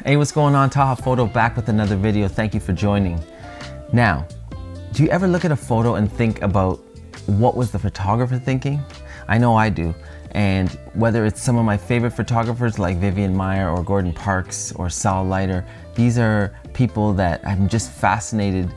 Hey, what's going on? Taha Photo back with another video. Thank you for joining. Now, do you ever look at a photo and think about what was the photographer thinking? I know I do. And whether it's some of my favorite photographers like Vivian Maier or Gordon Parks or Sal Leiter, these are people that I'm just fascinated,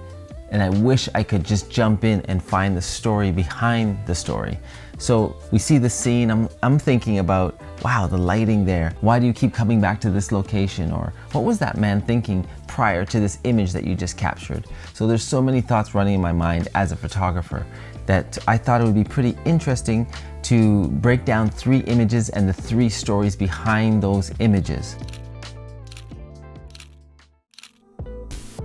and I wish I could just jump in and find the story behind the story. So we see the scene, I'm thinking about, wow, the lighting there. Why do you keep coming back to this location? Or what was that man thinking prior to this image that you just captured? So there's so many thoughts running in my mind as a photographer that I thought it would be pretty interesting to break down 3 images and the 3 stories behind those images.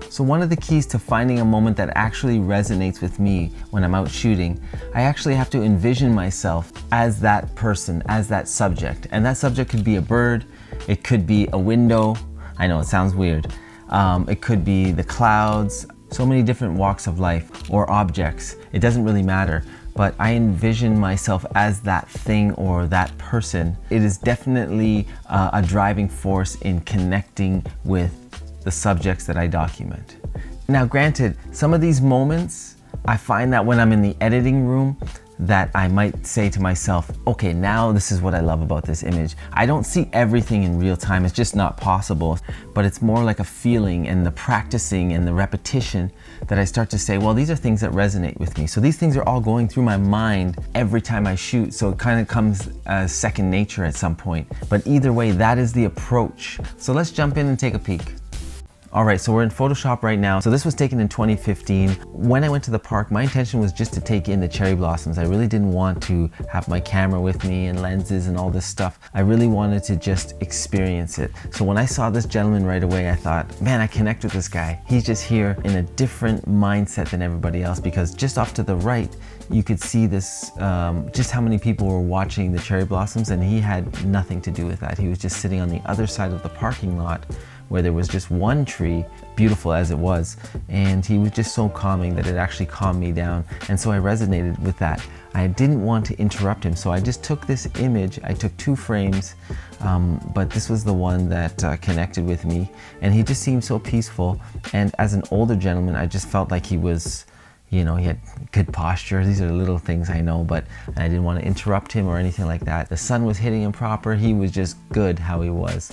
So one of the keys to finding a moment that actually resonates with me when I'm out shooting, I actually have to envision myself as that person, as that subject. And that subject could be a bird, it could be a window, I know it sounds weird, it could be the clouds, so many different walks of life or objects, it doesn't really matter. But I envision myself as that thing or that person. It is definitely a driving force in connecting with the subjects that I document. Now granted, some of these moments, I find that when I'm in the editing room, that I might say to myself, okay, now this is what I love about this image. I don't see everything in real time, it's just not possible, but it's more like a feeling and the practicing and the repetition that I start to say, well, these are things that resonate with me. So these things are all going through my mind every time I shoot, so it kind of comes as second nature at some point. But either way, that is the approach. So let's jump in and take a peek. All right, so we're in Photoshop right now. So this was taken in 2015. When I went to the park, my intention was just to take in the cherry blossoms. I really didn't want to have my camera with me and lenses and all this stuff. I really wanted to just experience it. So when I saw this gentleman right away, I thought, man, I connect with this guy. He's just here in a different mindset than everybody else, because just off to the right, you could see this, just how many people were watching the cherry blossoms, and he had nothing to do with that. He was just sitting on the other side of the parking lot where there was just one tree, beautiful as it was, and he was just so calming that it actually calmed me down. And so I resonated with that. I didn't want to interrupt him, so I just took this image. I took 2 frames, but this was the one that connected with me, and he just seemed so peaceful. And as an older gentleman, I just felt like he was, you know, he had good posture. These are little things I know, but I didn't want to interrupt him or anything like that. The sun was hitting him proper. He was just good how he was.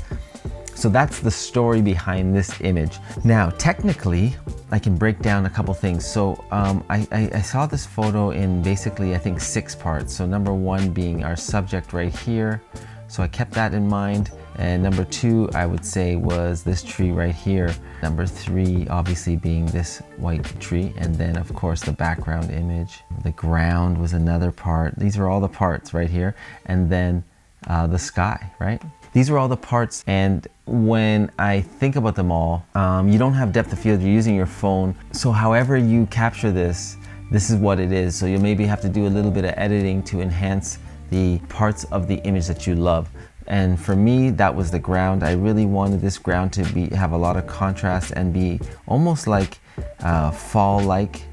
So that's the story behind this image. Now, technically, I can break down a couple things. So I saw this photo in basically, I think 6 parts. So number 1 being our subject right here. So I kept that in mind. And number 2, I would say, was this tree right here. Number 3, obviously being this white tree. And then of course the background image. The ground was another part. These are all the parts right here. And then the sky, right? These are all the parts, and when I think about them all, you don't have depth of field, you're using your phone. So however you capture this is what it is. So you maybe have to do a little bit of editing to enhance the parts of the image that you love. And for me, that was the ground. I really wanted this ground to have a lot of contrast and be almost like fall-like.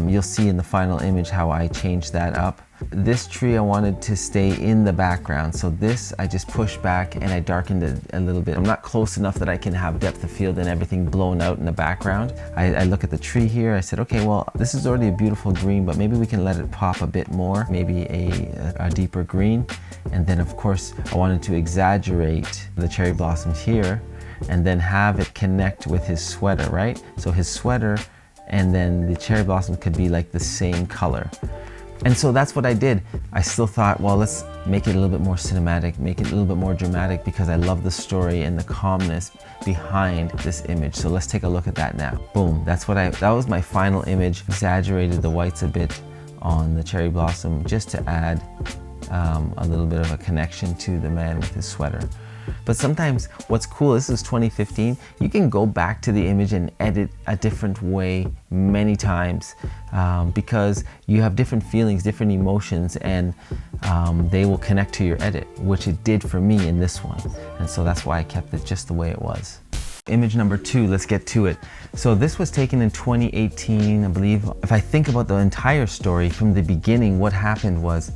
You'll see in the final image how I changed that up. This tree I wanted to stay in the background, so this I just pushed back and I darkened it a little bit. I'm not close enough that I can have depth of field and everything blown out in the background. I look at the tree here, I said, okay, well, this is already a beautiful green, but maybe we can let it pop a bit more, maybe a deeper green. And then of course I wanted to exaggerate the cherry blossoms here and then have it connect with his sweater, right? So his sweater and then the cherry blossom could be like the same color. And so that's what I did. I still thought, well, let's make it a little bit more cinematic, make it a little bit more dramatic, because I love the story and the calmness behind this image. So let's take a look at that now. Boom, that was my final image. Exaggerated the whites a bit on the cherry blossom just to add a little bit of a connection to the man with his sweater. But sometimes what's cool, this is 2015, you can go back to the image and edit a different way many times, because you have different feelings, different emotions, and they will connect to your edit, which it did for me in this one. And so that's why I kept it just the way it was. Image number 2, let's get to it. So this was taken in 2018, I believe. If I think about the entire story from the beginning, what happened was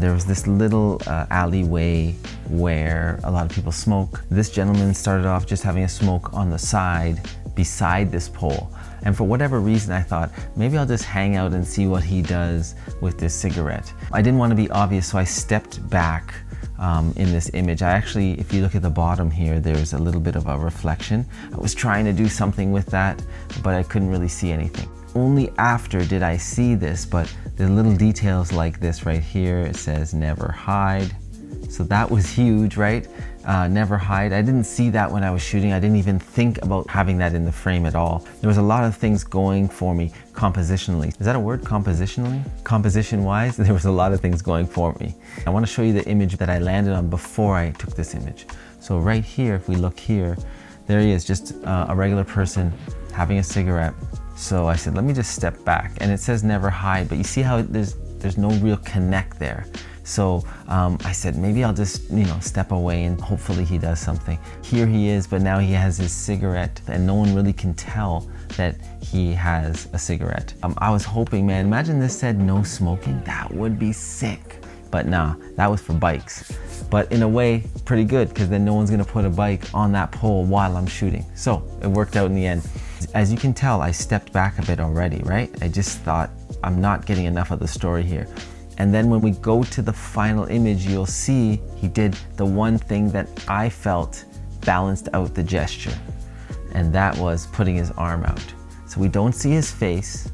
There was this little alleyway where a lot of people smoke. This gentleman started off just having a smoke on the side beside this pole. And for whatever reason, I thought, maybe I'll just hang out and see what he does with this cigarette. I didn't want to be obvious, so I stepped back in this image. I actually, if you look at the bottom here, there's a little bit of a reflection. I was trying to do something with that, but I couldn't really see anything. Only after did I see this, but the little details like this right here, it says never hide. So that was huge, right? Never hide. I didn't see that when I was shooting. I didn't even think about having that in the frame at all. There was a lot of things going for me compositionally. Is that a word, compositionally? Composition-wise, there was a lot of things going for me. I want to show you the image that I landed on before I took this image. So right here, if we look here, there he is, just a regular person having a cigarette. So I said, let me just step back. And it says never hide, but you see how there's no real connect there. So I said, maybe I'll just, step away and hopefully he does something. Here he is, but now he has his cigarette and no one really can tell that he has a cigarette. I was hoping, man, imagine this said no smoking. That would be sick. But nah, that was for bikes. But in a way, pretty good, because then no one's gonna put a bike on that pole while I'm shooting. So it worked out in the end. As you can tell, I stepped back a bit already, right? I just thought, I'm not getting enough of the story here. And then when we go to the final image, you'll see he did the one thing that I felt balanced out the gesture. And that was putting his arm out. So we don't see his face,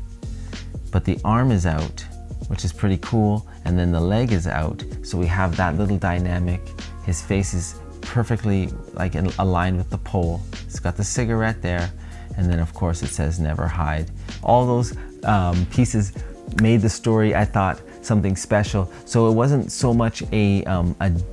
but the arm is out, which is pretty cool. And then the leg is out. So we have that little dynamic. His face is perfectly aligned with the pole. It's got the cigarette there. And then of course it says never hide. All those pieces made the story, I thought, something special. So it wasn't so much a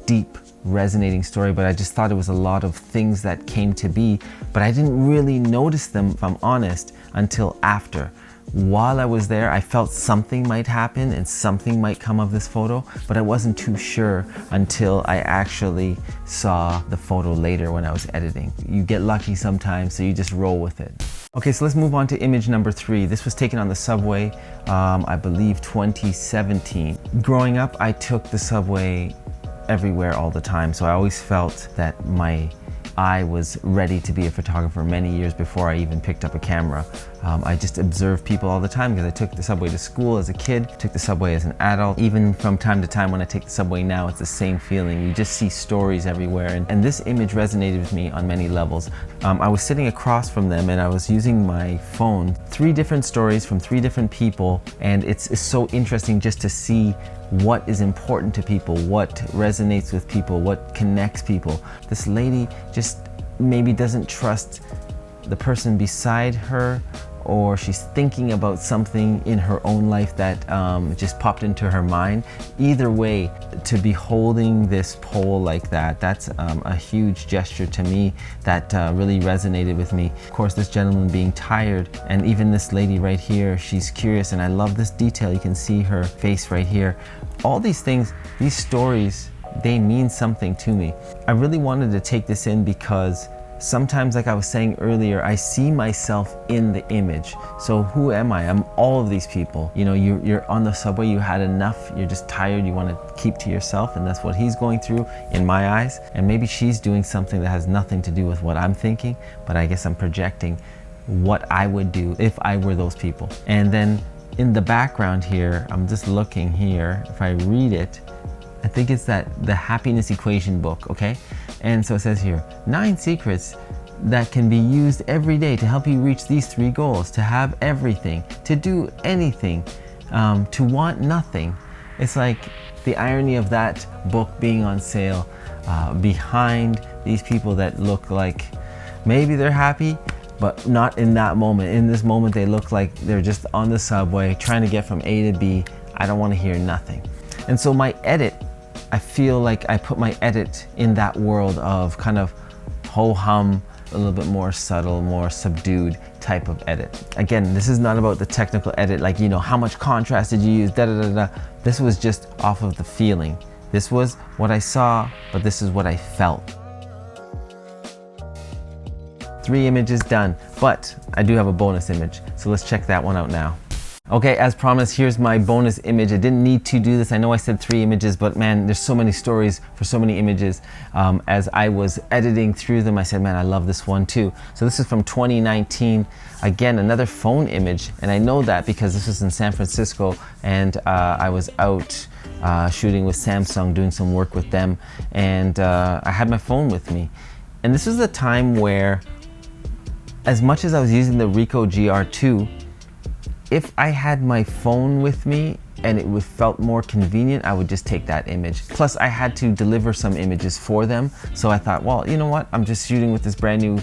deep resonating story, but I just thought it was a lot of things that came to be, but I didn't really notice them, if I'm honest, until after. While I was there, I felt something might happen and something might come of this photo, but I wasn't too sure until I actually saw the photo later when I was editing. You get lucky sometimes, so you just roll with it. Okay, so let's move on to image number 3. This was taken on the subway, I believe 2017. Growing up, I took the subway everywhere all the time, so I always felt that my eye was ready to be a photographer many years before I even picked up a camera. I just observed people all the time because I took the subway to school as a kid, took the subway as an adult. Even from time to time when I take the subway now, it's the same feeling. You just see stories everywhere, and this image resonated with me on many levels. I was sitting across from them and I was using my phone. 3 different stories from 3 different people, and it's so interesting just to see what is important to people, what resonates with people, what connects people. This lady just maybe doesn't trust the person beside her, or she's thinking about something in her own life that just popped into her mind. Either way, to be holding this pole like that, that's a huge gesture to me that really resonated with me. Of course, this gentleman being tired, and even this lady right here, she's curious, and I love this detail. You can see her face right here. All these things, these stories, they mean something to me. I really wanted to take this in because sometimes, like I was saying earlier, I see myself in the image. So who am I? I'm all of these people. You're on the subway, you had enough, you're just tired, you want to keep to yourself, and that's what he's going through in my eyes. And maybe she's doing something that has nothing to do with what I'm thinking, but I guess I'm projecting what I would do if I were those people. And then in the background here, I'm just looking here, if I read it, I think it's the happiness equation book, okay? And so it says here, 9 secrets that can be used every day to help you reach these 3 goals: to have everything, to do anything, to want nothing. It's like the irony of that book being on sale behind these people that look like maybe they're happy, but not in that moment. In this moment, they look like they're just on the subway trying to get from A to B. I don't want to hear nothing. And so my edit, I feel like I put my edit in that world of kind of ho-hum, a little bit more subtle, more subdued type of edit. Again, this is not about the technical edit, like, how much contrast did you use, da-da-da-da. This was just off of the feeling. This was what I saw, but this is what I felt. 3 images done, but I do have a bonus image, so let's check that one out now. Okay, as promised, here's my bonus image. I didn't need to do this. I know I said 3 images, but man, there's so many stories for so many images. As I was editing through them, I said, man, I love this one too. So this is from 2019. Again, another phone image. And I know that because this was in San Francisco, and I was out shooting with Samsung, doing some work with them. And I had my phone with me. And this was a time where, as much as I was using the Ricoh GR2, if I had my phone with me and it felt more convenient, I would just take that image. Plus, I had to deliver some images for them. So I thought, well, you know what? I'm just shooting with this brand new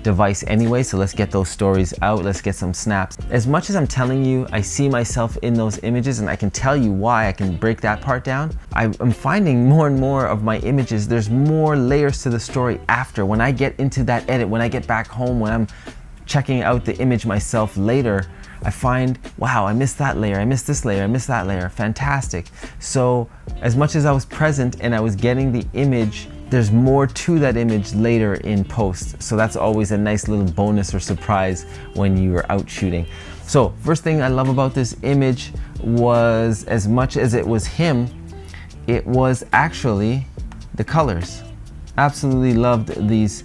device anyway, so let's get those stories out. Let's get some snaps. As much as I'm telling you, I see myself in those images, and I can tell you why. I can break that part down. I'm finding more and more of my images, there's more layers to the story after. When I get into that edit, when I get back home, when I'm checking out the image myself later, I find, wow, I missed that layer, I missed this layer, I missed that layer, fantastic. So as much as I was present and I was getting the image, there's more to that image later in post. So that's always a nice little bonus or surprise when you are out shooting. So first thing I love about this image was, as much as it was him, it was actually the colors. Absolutely loved these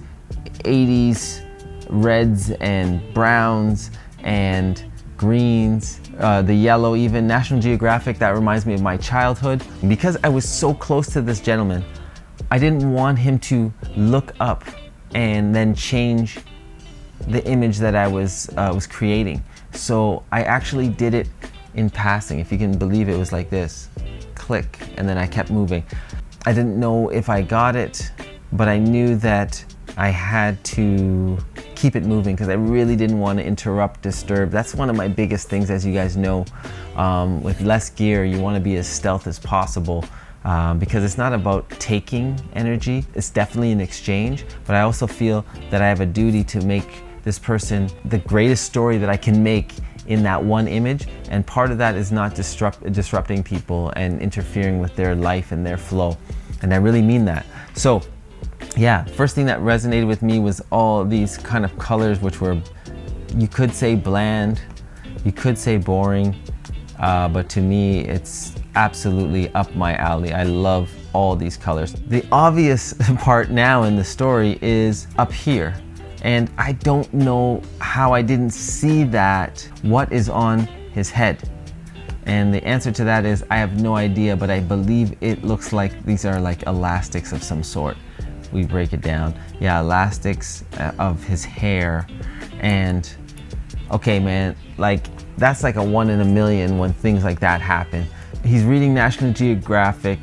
80s reds and browns and greens, the yellow even, National Geographic, that reminds me of my childhood. Because I was so close to this gentleman, I didn't want him to look up and then change the image that I was creating. So I actually did it in passing. If you can believe it, was like this, click, and then I kept moving. I didn't know if I got it, but I knew that I had to keep it moving because I really didn't want to interrupt, disturb. That's one of my biggest things, as you guys know. With less gear, you want to be as stealth as possible because it's not about taking energy. It's definitely an exchange, but I also feel that I have a duty to make this person the greatest story that I can make in that one image. And part of that is not disrupting people and interfering with their life and their flow. And I really mean that. So yeah, first thing that resonated with me was all these kind of colors, which were, you could say bland, you could say boring, but to me it's absolutely up my alley. I love all these colors. The obvious part now in the story is up here, and I don't know how I didn't see that. What is on his head? And the answer to that is I have no idea, but I believe it looks like these are like elastics of some sort. We break it down. Yeah, elastics of his hair. And okay, man, like that's like a 1 in a million when things like that happen. He's reading National Geographic.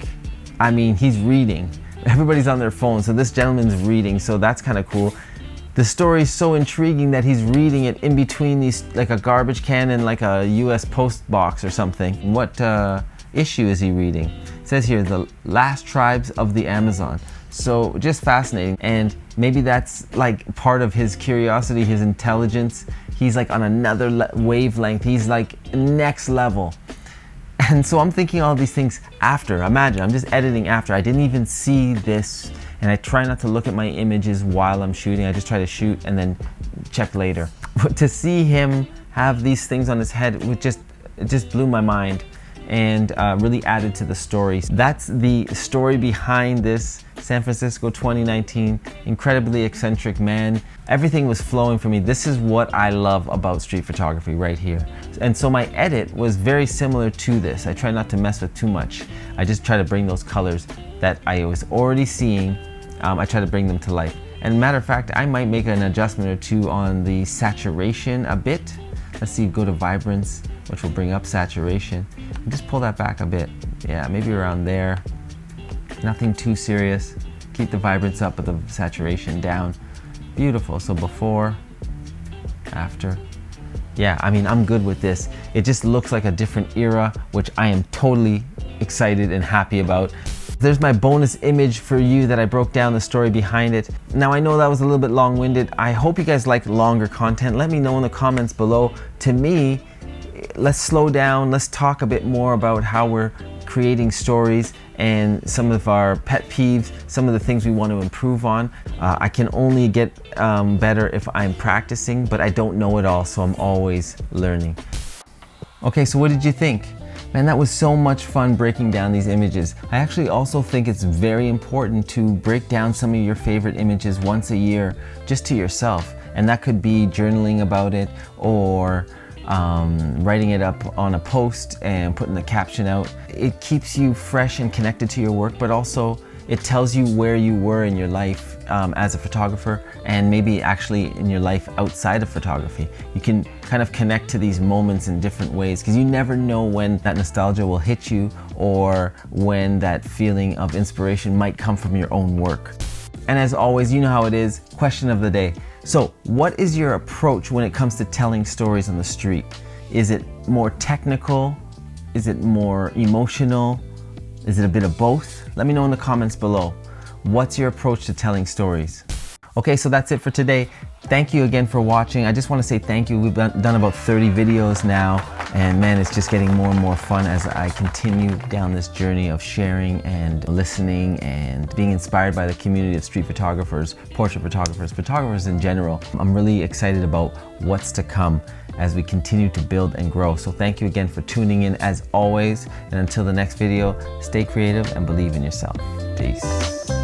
I mean, he's reading. Everybody's on their phone, so this gentleman's reading, so that's kind of cool. The story is so intriguing that he's reading it in between these, like a garbage can and like a US post box or something. What issue is he reading? It says here, The Last Tribes of the Amazon. So just fascinating, and maybe that's like part of his curiosity, his intelligence. He's like on another wavelength. He's like next level. And so I'm thinking all these things after. Imagine, I'm just editing after. I didn't even see this, and I try not to look at my images while I'm shooting. I just try to shoot and then check later. But to see him have these things on his head, it just blew my mind and really added to the story. That's the story behind this San Francisco 2019 incredibly eccentric man. Everything was flowing for me. This is what I love about street photography right here. And so my edit was very similar to this. I try not to mess with too much. I just try to bring those colors that I was already seeing. I try to bring them to life. And matter of fact, I might make an adjustment or two on the saturation a bit. Let's see, go to vibrance, which will bring up saturation. And just pull that back a bit. Yeah, maybe around there. Nothing too serious. Keep the vibrance up, but the saturation down. Beautiful. So before, after. Yeah, I mean, I'm good with this. It just looks like a different era, which I am totally excited and happy about. There's my bonus image for you that I broke down the story behind it. Now, I know that was a little bit long-winded. I hope you guys like longer content. Let me know in the comments below. To me, let's slow down. Let's talk a bit more about how we're creating stories and some of our pet peeves, some of the things we want to improve on. I can only get better if I'm practicing, but I don't know it all, so I'm always learning. Okay, so what did you think? Man, that was so much fun breaking down these images. I actually also think it's very important to break down some of your favorite images once a year just to yourself. And that could be journaling about it, or writing it up on a post and putting the caption out. It keeps you fresh and connected to your work, but also it tells you where you were in your life as a photographer, and maybe actually in your life outside of photography. You can kind of connect to these moments in different ways, because you never know when that nostalgia will hit you, or when that feeling of inspiration might come from your own work. And as always, you know how it is, question of the day. So what is your approach when it comes to telling stories on the street? Is it more technical? Is it more emotional? Is it a bit of both? Let me know in the comments below. What's your approach to telling stories? Okay, so that's it for today. Thank you again for watching. I just want to say thank you. We've done about 30 videos now, and man, it's just getting more and more fun as I continue down this journey of sharing and listening and being inspired by the community of street photographers, portrait photographers, photographers in general. I'm really excited about what's to come as we continue to build and grow. So thank you again for tuning in as always. And until the next video, stay creative and believe in yourself. Peace.